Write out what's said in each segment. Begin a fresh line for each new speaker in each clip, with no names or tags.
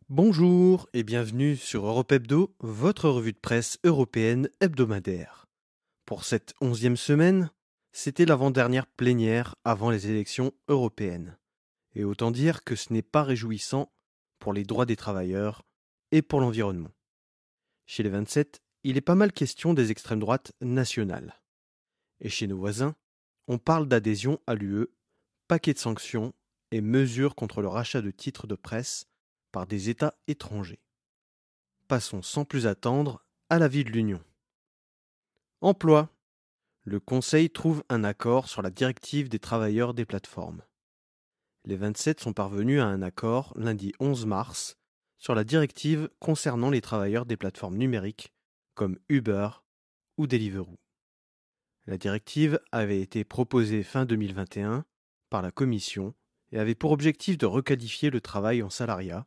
Bonjour et bienvenue sur Europe Hebdo, votre revue de presse européenne hebdomadaire. Pour cette 11e semaine, c'était l'avant-dernière plénière avant les élections européennes. Et autant dire que ce n'est pas réjouissant pour les droits des travailleurs et pour l'environnement. Chez les 27, il est pas mal question des extrêmes droites nationales. Et chez nos voisins, on parle d'adhésion à l'UE, paquet de sanctions et mesures contre le rachat de titres de presse par des États étrangers. Passons sans plus attendre à l'avis de l'Union. Emploi. Le Conseil trouve un accord sur la directive des travailleurs des plateformes. Les 27 sont parvenus à un accord lundi 11 mars sur la directive concernant les travailleurs des plateformes numériques comme Uber ou Deliveroo. La directive avait été proposée fin 2021 par la Commission et avait pour objectif de requalifier le travail en salariat,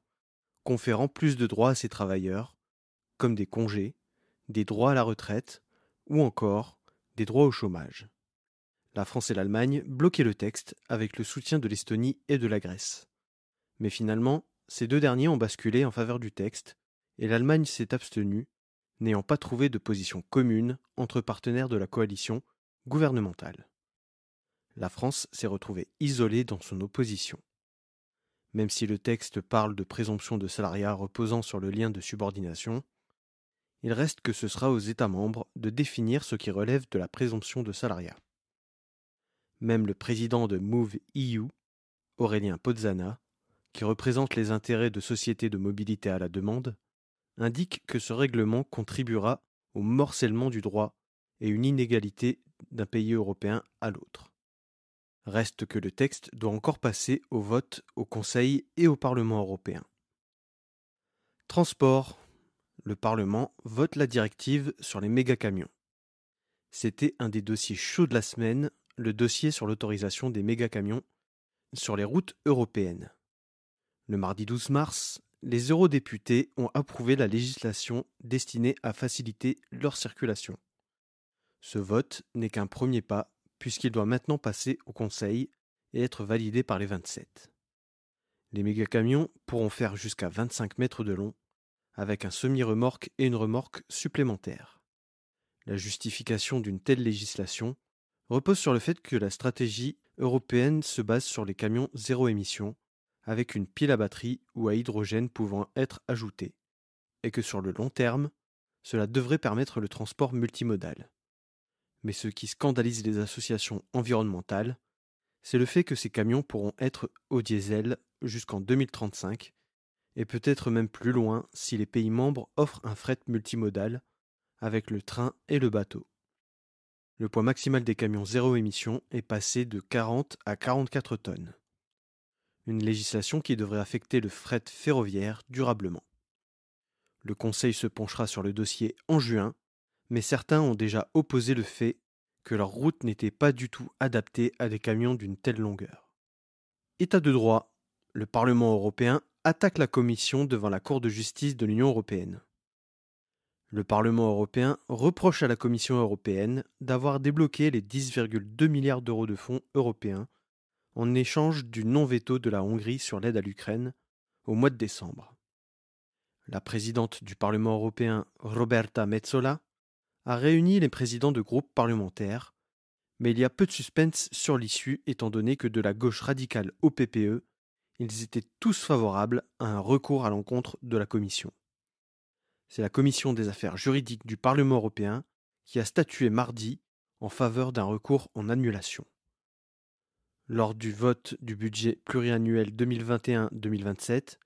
conférant plus de droits à ces travailleurs, comme des congés, des droits à la retraite ou encore des droits au chômage. La France et l'Allemagne bloquaient le texte avec le soutien de l'Estonie et de la Grèce. Mais finalement, ces deux derniers ont basculé en faveur du texte et l'Allemagne s'est abstenue, n'ayant pas trouvé de position commune entre partenaires de la coalition gouvernementale. La France s'est retrouvée isolée dans son opposition. Même si le texte parle de présomption de salariat reposant sur le lien de subordination, il reste que ce sera aux États membres de définir ce qui relève de la présomption de salariat. Même le président de Move EU, Aurélien Pozzana, qui représente les intérêts de sociétés de mobilité à la demande, indique que ce règlement contribuera au morcellement du droit et une inégalité d'un pays européen à l'autre. Reste que le texte doit encore passer au vote au Conseil et au Parlement européen. Transport. Le Parlement vote la directive sur les mégacamions. C'était un des dossiers chauds de la semaine, le dossier sur l'autorisation des mégacamions sur les routes européennes. Le mardi 12 mars, les eurodéputés ont approuvé la législation destinée à faciliter leur circulation. Ce vote n'est qu'un premier pas, puisqu'il doit maintenant passer au Conseil et être validé par les 27. Les mégacamions pourront faire jusqu'à 25 mètres de long, avec un semi-remorque et une remorque supplémentaire. La justification d'une telle législation repose sur le fait que la stratégie européenne se base sur les camions zéro émission, avec une pile à batterie ou à hydrogène pouvant être ajoutée, et que sur le long terme, cela devrait permettre le transport multimodal. Mais ce qui scandalise les associations environnementales, c'est le fait que ces camions pourront être au diesel jusqu'en 2035, et peut-être même plus loin si les pays membres offrent un fret multimodal avec le train et le bateau. Le poids maximal des camions zéro émission est passé de 40 à 44 tonnes. Une législation qui devrait affecter le fret ferroviaire durablement. Le Conseil se penchera sur le dossier en juin, mais certains ont déjà opposé le fait que leur route n'était pas du tout adaptée à des camions d'une telle longueur. État de droit. Le Parlement européen attaque la Commission devant la Cour de justice de l'Union européenne. Le Parlement européen reproche à la Commission européenne d'avoir débloqué les 10,2 milliards d'euros de fonds européens en échange du non-veto de la Hongrie sur l'aide à l'Ukraine au mois de décembre. La présidente du Parlement européen, Roberta Metsola, a réuni les présidents de groupes parlementaires, mais il y a peu de suspense sur l'issue étant donné que de la gauche radicale au PPE, ils étaient tous favorables à un recours à l'encontre de la Commission. C'est la Commission des affaires juridiques du Parlement européen qui a statué mardi en faveur d'un recours en annulation. Lors du vote du budget pluriannuel 2021-2027,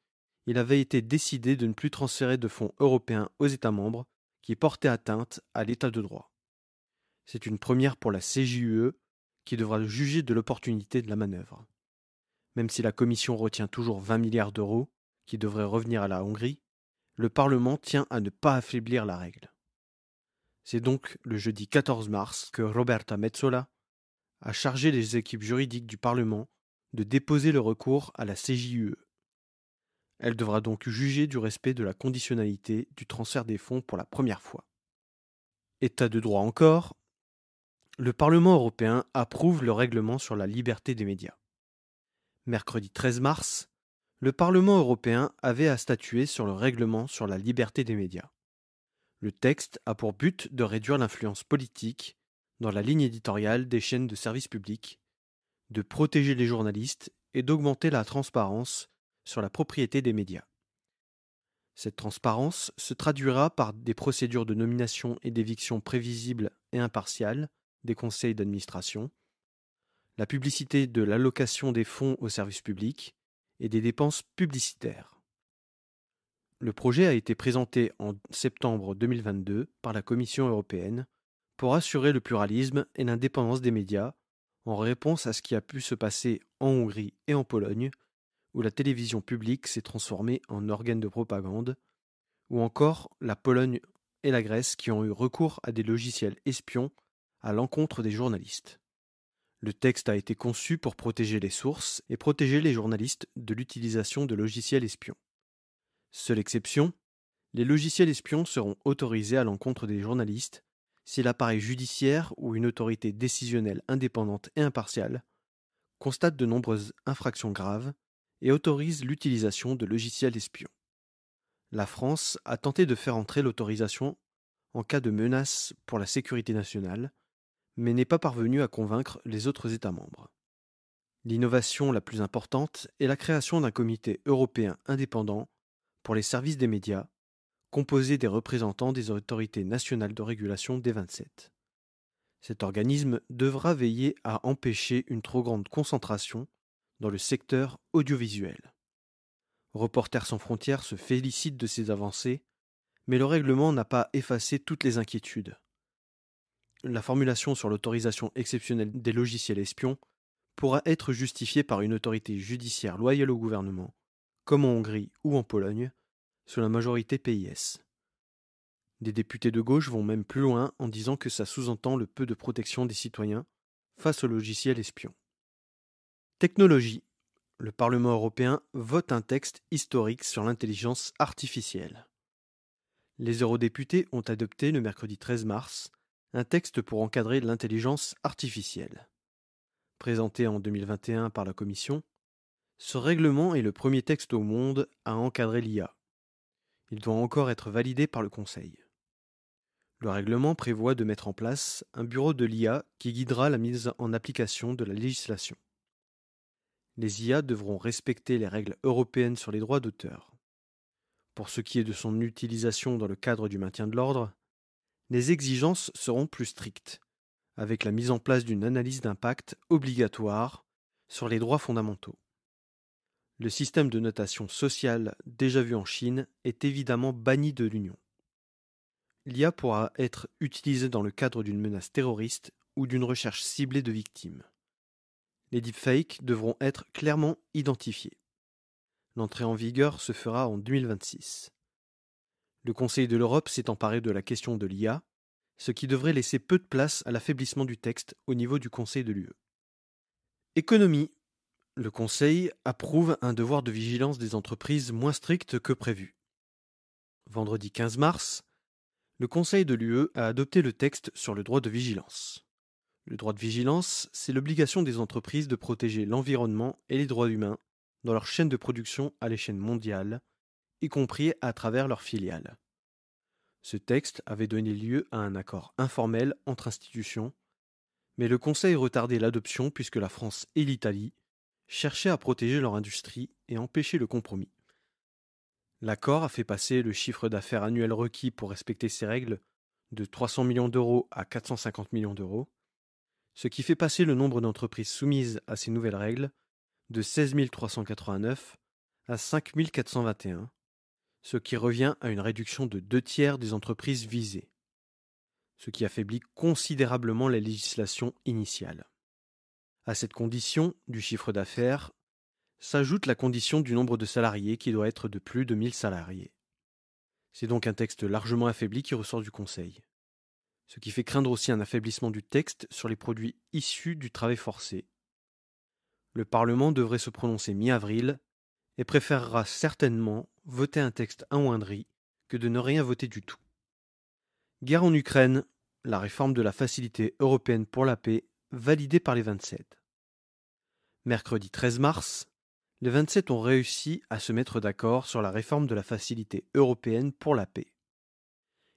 il avait été décidé de ne plus transférer de fonds européens aux États membres qui portaient atteinte à l'état de droit. C'est une première pour la CJUE qui devra juger de l'opportunité de la manœuvre. Même si la Commission retient toujours 20 milliards d'euros, qui devraient revenir à la Hongrie, le Parlement tient à ne pas affaiblir la règle. C'est donc le jeudi 14 mars que Roberta Metsola a chargé les équipes juridiques du Parlement de déposer le recours à la CJUE. Elle devra donc juger du respect de la conditionnalité du transfert des fonds pour la première fois. État de droit encore, le Parlement européen approuve le règlement sur la liberté des médias. Mercredi 13 mars, le Parlement européen avait à statuer sur le règlement sur la liberté des médias. Le texte a pour but de réduire l'influence politique dans la ligne éditoriale des chaînes de service public, de protéger les journalistes et d'augmenter la transparence sur la propriété des médias. Cette transparence se traduira par des procédures de nomination et d'éviction prévisibles et impartiales des conseils d'administration, la publicité de l'allocation des fonds aux services publics et des dépenses publicitaires. Le projet a été présenté en septembre 2022 par la Commission européenne pour assurer le pluralisme et l'indépendance des médias en réponse à ce qui a pu se passer en Hongrie et en Pologne, où la télévision publique s'est transformée en organe de propagande, ou encore la Pologne et la Grèce qui ont eu recours à des logiciels espions à l'encontre des journalistes. Le texte a été conçu pour protéger les sources et protéger les journalistes de l'utilisation de logiciels espions. Seule exception, les logiciels espions seront autorisés à l'encontre des journalistes si l'appareil judiciaire ou une autorité décisionnelle indépendante et impartiale constate de nombreuses infractions graves et autorise l'utilisation de logiciels espions. La France a tenté de faire entrer l'autorisation en cas de menace pour la sécurité nationale, mais n'est pas parvenue à convaincre les autres États membres. L'innovation la plus importante est la création d'un comité européen indépendant pour les services des médias, composé des représentants des autorités nationales de régulation des 27. Cet organisme devra veiller à empêcher une trop grande concentration dans le secteur audiovisuel. Reporters sans frontières se félicite de ces avancées, mais le règlement n'a pas effacé toutes les inquiétudes. La formulation sur l'autorisation exceptionnelle des logiciels espions pourra être justifiée par une autorité judiciaire loyale au gouvernement, comme en Hongrie ou en Pologne, sous la majorité PiS. Des députés de gauche vont même plus loin en disant que ça sous-entend le peu de protection des citoyens face aux logiciels espions. Technologie. Le Parlement européen vote un texte historique sur l'intelligence artificielle. Les eurodéputés ont adopté le mercredi 13 mars un texte pour encadrer l'intelligence artificielle. Présenté en 2021 par la Commission, ce règlement est le premier texte au monde à encadrer l'IA. Il doit encore être validé par le Conseil. Le règlement prévoit de mettre en place un bureau de l'IA qui guidera la mise en application de la législation. Les IA devront respecter les règles européennes sur les droits d'auteur. Pour ce qui est de son utilisation dans le cadre du maintien de l'ordre, les exigences seront plus strictes, avec la mise en place d'une analyse d'impact obligatoire sur les droits fondamentaux. Le système de notation sociale déjà vu en Chine est évidemment banni de l'Union. L'IA pourra être utilisée dans le cadre d'une menace terroriste ou d'une recherche ciblée de victimes. Les deepfakes devront être clairement identifiés. L'entrée en vigueur se fera en 2026. Le Conseil de l'Europe s'est emparé de la question de l'IA, ce qui devrait laisser peu de place à l'affaiblissement du texte au niveau du Conseil de l'UE. Économie. Le Conseil approuve un devoir de vigilance des entreprises moins strict que prévu. Vendredi 15 mars, le Conseil de l'UE a adopté le texte sur le droit de vigilance. Le droit de vigilance, c'est l'obligation des entreprises de protéger l'environnement et les droits humains dans leur chaîne de production à l'échelle mondiale, y compris à travers leurs filiales. Ce texte avait donné lieu à un accord informel entre institutions, mais le Conseil retardait l'adoption puisque la France et l'Italie cherchaient à protéger leur industrie et empêcher le compromis. L'accord a fait passer le chiffre d'affaires annuel requis pour respecter ces règles de 300 millions d'euros à 450 millions d'euros, ce qui fait passer le nombre d'entreprises soumises à ces nouvelles règles de 16 389 à 5 421, ce qui revient à une réduction de 2/3 des entreprises visées, ce qui affaiblit considérablement la législation initiale. À cette condition du chiffre d'affaires s'ajoute la condition du nombre de salariés qui doit être de plus de 1000 salariés. C'est donc un texte largement affaibli qui ressort du Conseil, ce qui fait craindre aussi un affaiblissement du texte sur les produits issus du travail forcé. Le Parlement devrait se prononcer mi-avril et préférera certainement voter un texte amoindri que de ne rien voter du tout. Guerre en Ukraine, la réforme de la Facilité européenne pour la paix, validée par les 27. Mercredi 13 mars, les 27 ont réussi à se mettre d'accord sur la réforme de la Facilité européenne pour la paix.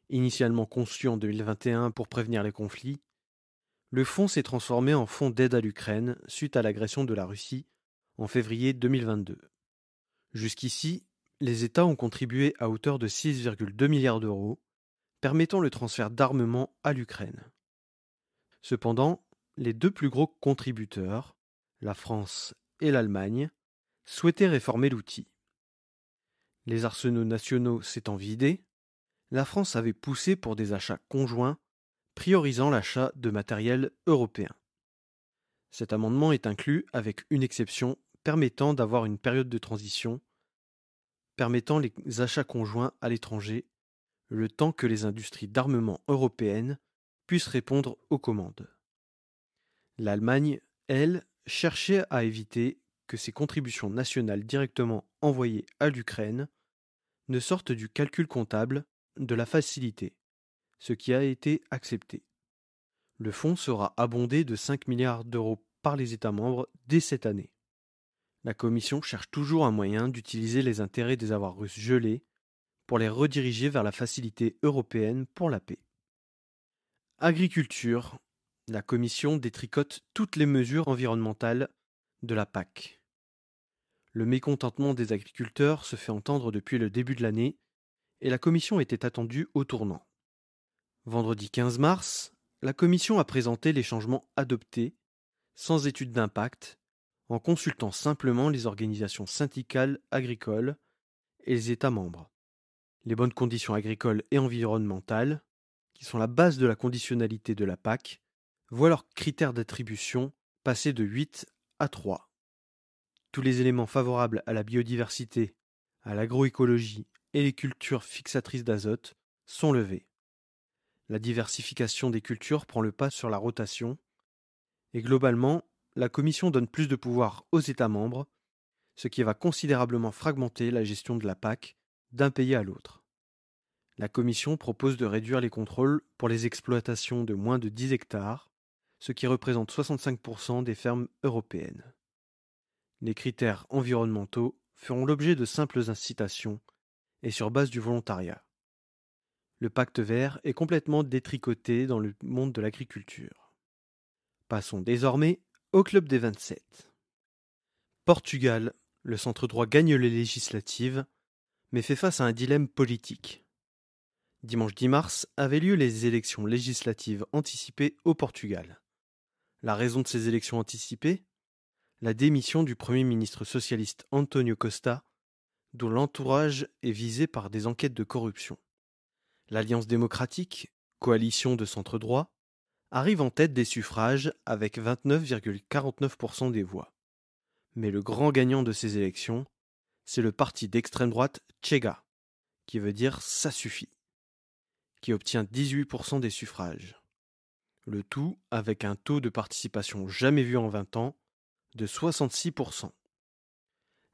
Initialement conçu en 2021 pour prévenir les conflits, le fonds s'est transformé en fonds d'aide à l'Ukraine suite à l'agression de la Russie en février 2022. Jusqu'ici, les États ont contribué à hauteur de 6,2 milliards d'euros, permettant le transfert d'armement à l'Ukraine. Cependant, les deux plus gros contributeurs, la France et l'Allemagne, souhaitaient réformer l'outil. Les arsenaux nationaux s'étant vidés, la France avait poussé pour des achats conjoints, priorisant l'achat de matériel européen. Cet amendement est inclus avec une exception permettant d'avoir une période de transition, permettant les achats conjoints à l'étranger, le temps que les industries d'armement européennes puissent répondre aux commandes. L'Allemagne, elle, cherchait à éviter que ces contributions nationales directement envoyées à l'Ukraine ne sortent du calcul comptable de la facilité, ce qui a été accepté. Le fonds sera abondé de 5 milliards d'euros par les États membres dès cette année. La Commission cherche toujours un moyen d'utiliser les intérêts des avoirs russes gelés pour les rediriger vers la Facilité européenne pour la paix. Agriculture. La Commission détricote toutes les mesures environnementales de la PAC. Le mécontentement des agriculteurs se fait entendre depuis le début de l'année et la Commission était attendue au tournant. Vendredi 15 mars, la Commission a présenté les changements adoptés, sans étude d'impact, en consultant simplement les organisations syndicales agricoles et les États membres. Les bonnes conditions agricoles et environnementales, qui sont la base de la conditionnalité de la PAC, voient leurs critères d'attribution passer de 8 à 3. Tous les éléments favorables à la biodiversité, à l'agroécologie et les cultures fixatrices d'azote sont levés. La diversification des cultures prend le pas sur la rotation, et globalement, la Commission donne plus de pouvoir aux États membres, ce qui va considérablement fragmenter la gestion de la PAC d'un pays à l'autre. La Commission propose de réduire les contrôles pour les exploitations de moins de 10 hectares, ce qui représente 65% des fermes européennes. Les critères environnementaux feront l'objet de simples incitations et sur base du volontariat. Le pacte vert est complètement détricoté dans le monde de l'agriculture. Passons désormais au club des 27. Portugal, le centre droit gagne les législatives, mais fait face à un dilemme politique. Dimanche 10 mars avaient lieu les élections législatives anticipées au Portugal. La raison de ces élections anticipées ? La démission du Premier ministre socialiste António Costa, dont l'entourage est visé par des enquêtes de corruption. L'Alliance démocratique, coalition de centre-droit, arrive en tête des suffrages avec 29,49% des voix. Mais le grand gagnant de ces élections, c'est le parti d'extrême droite Chega, qui veut dire « ça suffit », qui obtient 18% des suffrages. Le tout avec un taux de participation jamais vu en 20 ans de 66%.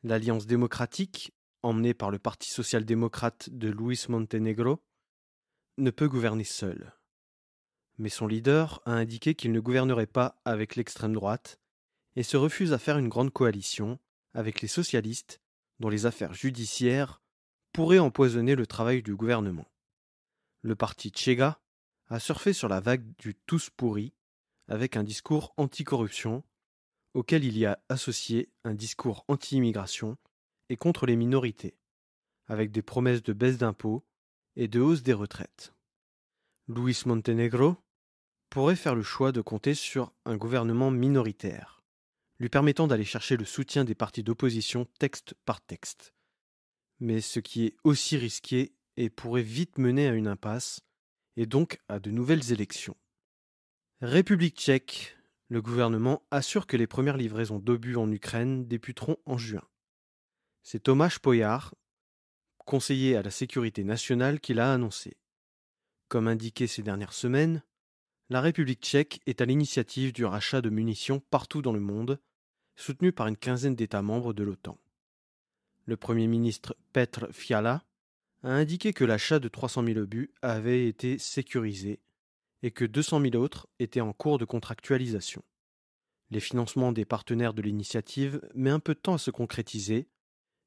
L'Alliance démocratique, emmenée par le Parti social-démocrate de Luis Montenegro, ne peut gouverner seul. Mais son leader a indiqué qu'il ne gouvernerait pas avec l'extrême droite et se refuse à faire une grande coalition avec les socialistes dont les affaires judiciaires pourraient empoisonner le travail du gouvernement. Le parti Chega a surfé sur la vague du « tous pourris » avec un discours anti-corruption auquel il y a associé un discours anti-immigration et contre les minorités, avec des promesses de baisse d'impôts et de hausse des retraites. Luis Montenegro pourrait faire le choix de compter sur un gouvernement minoritaire, lui permettant d'aller chercher le soutien des partis d'opposition texte par texte. Mais ce qui est aussi risqué et pourrait vite mener à une impasse, et donc à de nouvelles élections. République tchèque, le gouvernement assure que les premières livraisons d'obus en Ukraine débuteront en juin. C'est Tomáš Pojar, conseiller à la sécurité nationale, qui l'a annoncé. Comme indiqué ces dernières semaines, la République tchèque est à l'initiative du rachat de munitions partout dans le monde, soutenu par une quinzaine d'États membres de l'OTAN. Le Premier ministre Petr Fiala a indiqué que l'achat de 300 000 obus avait été sécurisé et que 200 000 autres étaient en cours de contractualisation. Les financements des partenaires de l'initiative mettent un peu de temps à se concrétiser,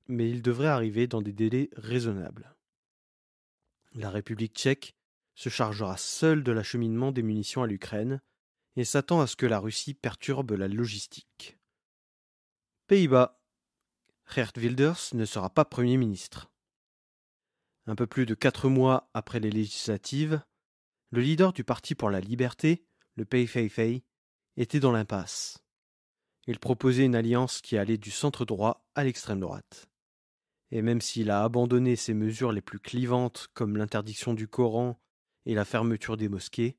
mais ils devraient arriver dans des délais raisonnables. La République tchèque se chargera seule de l'acheminement des munitions à l'Ukraine et s'attend à ce que la Russie perturbe la logistique. Pays-Bas. Geert Wilders ne sera pas Premier ministre. Un peu plus de 4 mois après les législatives, le leader du Parti pour la Liberté, le PVV, était dans l'impasse. Il proposait une alliance qui allait du centre droit à l'extrême droite. Et même s'il a abandonné ses mesures les plus clivantes comme l'interdiction du Coran et la fermeture des mosquées,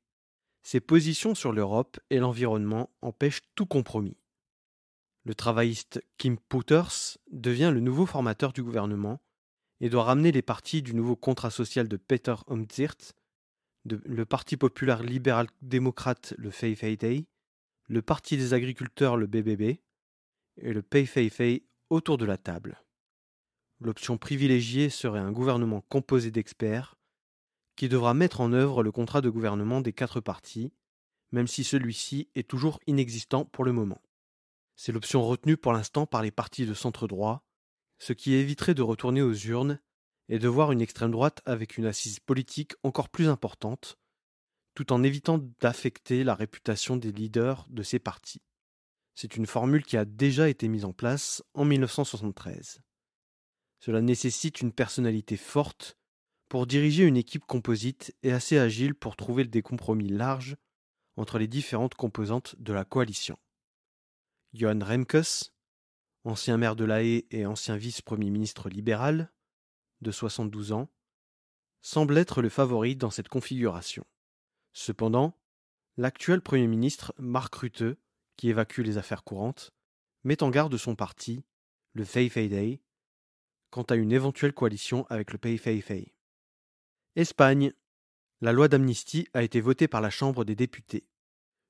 ses positions sur l'Europe et l'environnement empêchent tout compromis. Le travailliste Kim Putters devient le nouveau formateur du gouvernement et doit ramener les partis du nouveau contrat social de Peter Omtzigt, le Parti populaire libéral-démocrate, le VVD, le Parti des agriculteurs, le BBB, et le PVV autour de la table. L'option privilégiée serait un gouvernement composé d'experts qui devra mettre en œuvre le contrat de gouvernement des 4 partis, même si celui-ci est toujours inexistant pour le moment. C'est l'option retenue pour l'instant par les partis de centre droit, ce qui éviterait de retourner aux urnes et de voir une extrême droite avec une assise politique encore plus importante, tout en évitant d'affecter la réputation des leaders de ces partis. C'est une formule qui a déjà été mise en place en 1973. Cela nécessite une personnalité forte pour diriger une équipe composite et assez agile pour trouver des compromis larges entre les différentes composantes de la coalition. Johan Remkes, ancien maire de La Haye et ancien vice-premier ministre libéral, de 72 ans, semble être le favori dans cette configuration. Cependant, l'actuel Premier ministre, Mark Rutte, qui évacue les affaires courantes, met en garde son parti, le VVD, quant à une éventuelle coalition avec le PVV. Espagne. La loi d'amnistie a été votée par la Chambre des députés.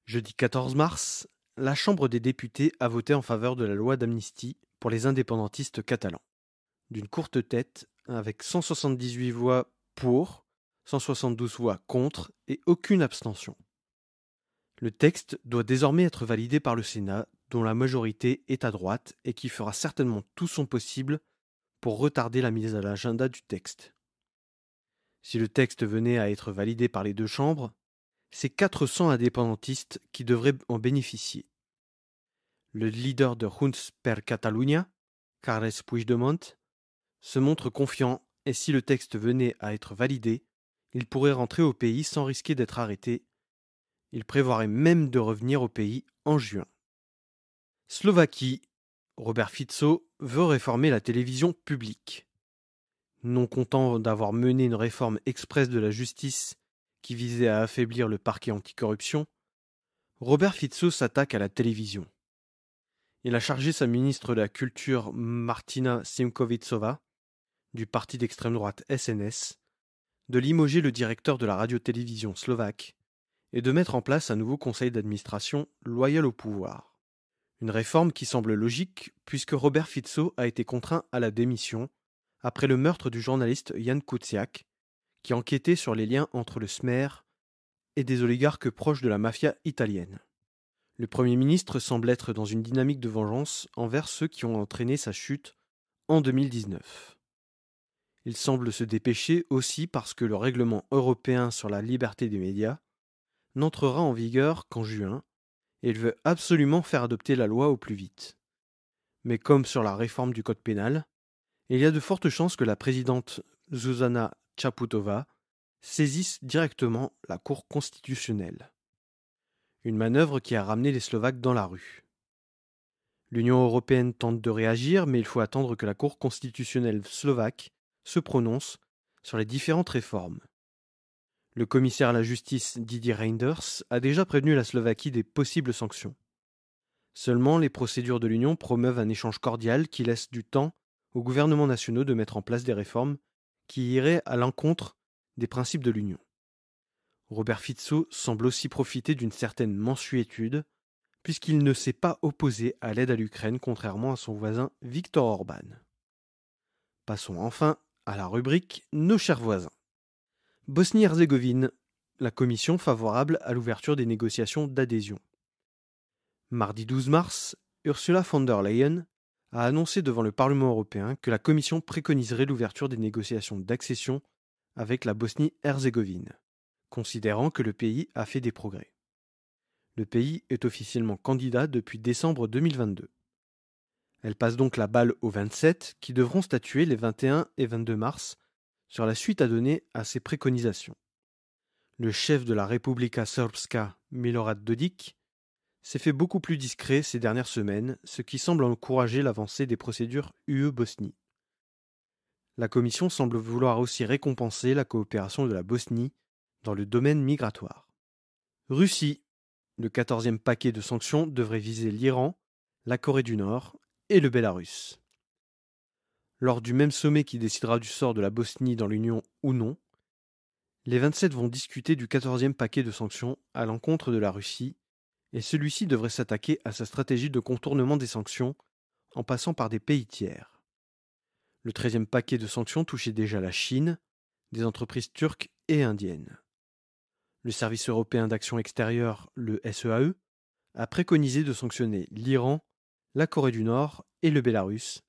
Jeudi 14 mars, la Chambre des députés a voté en faveur de la loi d'amnistie pour les indépendantistes catalans. D'une courte tête, avec 178 voix pour, 172 voix contre et aucune abstention. Le texte doit désormais être validé par le Sénat, dont la majorité est à droite et qui fera certainement tout son possible pour retarder la mise à l'agenda du texte. Si le texte venait à être validé par les 2 chambres, c'est 400 indépendantistes qui devraient en bénéficier. Le leader de Junts per Catalunya, Carles Puigdemont, se montre confiant et si le texte venait à être validé, il pourrait rentrer au pays sans risquer d'être arrêté. Il prévoirait même de revenir au pays en juin. Slovaquie. Robert Fico veut réformer la télévision publique. Non content d'avoir mené une réforme express de la justice qui visait à affaiblir le parquet anticorruption, Robert Fico s'attaque à la télévision. Il a chargé sa ministre de la Culture Martina Šimkovičová, du parti d'extrême droite SNS, de limoger le directeur de la radio-télévision slovaque et de mettre en place un nouveau conseil d'administration loyal au pouvoir. Une réforme qui semble logique puisque Robert Fico a été contraint à la démission après le meurtre du journaliste Jan Kuciak, qui enquêtait sur les liens entre le Smer et des oligarques proches de la mafia italienne. Le Premier ministre semble être dans une dynamique de vengeance envers ceux qui ont entraîné sa chute en 2019. Il semble se dépêcher aussi parce que le règlement européen sur la liberté des médias n'entrera en vigueur qu'en juin et il veut absolument faire adopter la loi au plus vite. Mais comme sur la réforme du code pénal, il y a de fortes chances que la présidente Zuzana Čaputová saisisse directement la Cour constitutionnelle. Une manœuvre qui a ramené les Slovaques dans la rue. L'Union européenne tente de réagir, mais il faut attendre que la Cour constitutionnelle slovaque se prononce sur les différentes réformes. Le commissaire à la justice Didier Reynders a déjà prévenu la Slovaquie des possibles sanctions. Seulement, les procédures de l'Union promeuvent un échange cordial qui laisse du temps aux gouvernements nationaux de mettre en place des réformes qui iraient à l'encontre des principes de l'Union. Robert Fico semble aussi profiter d'une certaine mansuétude, puisqu'il ne s'est pas opposé à l'aide à l'Ukraine contrairement à son voisin Viktor Orban. Passons enfin à la rubrique « Nos chers voisins ». Bosnie-Herzégovine, la Commission favorable à l'ouverture des négociations d'adhésion. Mardi 12 mars, Ursula von der Leyen a annoncé devant le Parlement européen que la Commission préconiserait l'ouverture des négociations d'accession avec la Bosnie-Herzégovine, considérant que le pays a fait des progrès. Le pays est officiellement candidat depuis décembre 2022. Elle passe donc la balle aux 27 qui devront statuer les 21 et 22 mars sur la suite à donner à ces préconisations. Le chef de la Republika Srpska, Milorad Dodik, s'est fait beaucoup plus discret ces dernières semaines, ce qui semble encourager l'avancée des procédures UE-Bosnie. La Commission semble vouloir aussi récompenser la coopération de la Bosnie dans le domaine migratoire. Russie. Le 14e paquet de sanctions devrait viser l'Iran, la Corée du Nord et le Bélarus. Lors du même sommet qui décidera du sort de la Bosnie dans l'Union ou non, les 27 vont discuter du 14e paquet de sanctions à l'encontre de la Russie, et celui-ci devrait s'attaquer à sa stratégie de contournement des sanctions en passant par des pays tiers. Le 13e paquet de sanctions touchait déjà la Chine, des entreprises turques et indiennes. Le Service européen d'action extérieure, le SEAE, a préconisé de sanctionner l'Iran, la Corée du Nord et le Bélarus,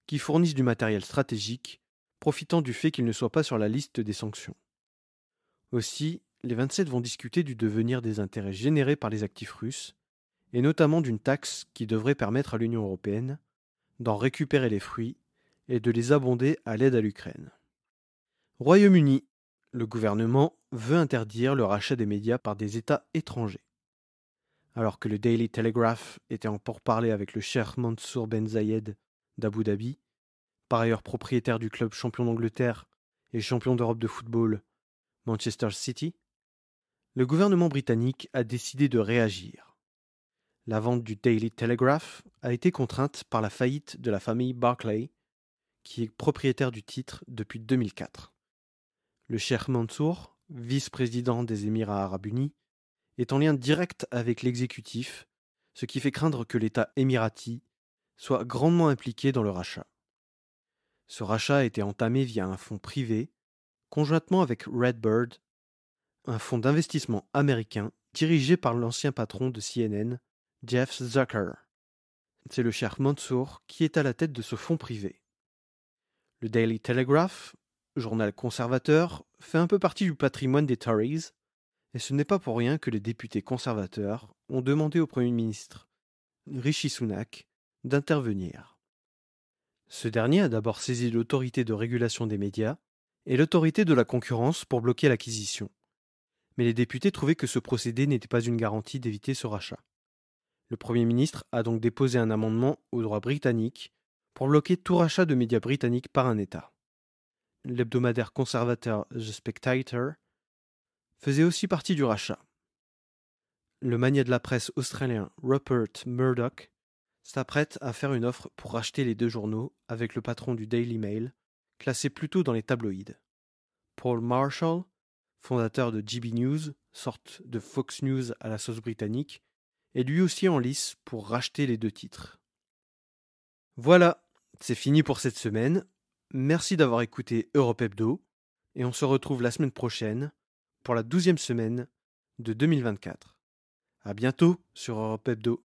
qui fournissent du matériel stratégique, profitant du fait qu'ils ne soient pas sur la liste des sanctions. Aussi, les 27 vont discuter du devenir des intérêts générés par les actifs russes, et notamment d'une taxe qui devrait permettre à l'Union européenne d'en récupérer les fruits et de les abonder à l'aide à l'Ukraine. Royaume-Uni. Le gouvernement veut interdire le rachat des médias par des États étrangers. Alors que le Daily Telegraph était en pourparlers avec le cheikh Mansour Ben Zayed d'Abu Dhabi, par ailleurs propriétaire du club champion d'Angleterre et champion d'Europe de football, Manchester City, le gouvernement britannique a décidé de réagir. La vente du Daily Telegraph a été contrainte par la faillite de la famille Barclay, qui est propriétaire du titre depuis 2004. Le cheikh Mansour, vice-président des Émirats arabes unis, est en lien direct avec l'exécutif, ce qui fait craindre que l'État émirati soit grandement impliqué dans le rachat. Ce rachat a été entamé via un fonds privé, conjointement avec Redbird, un fonds d'investissement américain dirigé par l'ancien patron de CNN, Jeff Zucker. C'est le cheikh Mansour qui est à la tête de ce fonds privé. Le Daily Telegraph, journal conservateur, fait un peu partie du patrimoine des Tories, et ce n'est pas pour rien que les députés conservateurs ont demandé au Premier ministre Rishi Sunak d'intervenir. Ce dernier a d'abord saisi l'autorité de régulation des médias et l'autorité de la concurrence pour bloquer l'acquisition. Mais les députés trouvaient que ce procédé n'était pas une garantie d'éviter ce rachat. Le Premier ministre a donc déposé un amendement au droit britannique pour bloquer tout rachat de médias britanniques par un État. L'hebdomadaire conservateur The Spectator faisait aussi partie du rachat. Le magnat de la presse australien Rupert Murdoch s'apprête à faire une offre pour racheter les deux journaux avec le patron du Daily Mail, classé plutôt dans les tabloïds. Paul Marshall, fondateur de GB News, sorte de Fox News à la sauce britannique, est lui aussi en lice pour racheter les deux titres. Voilà, c'est fini pour cette semaine. Merci d'avoir écouté Europe Hebdo et on se retrouve la semaine prochaine pour la 12e semaine de 2024. À bientôt sur Europe Hebdo.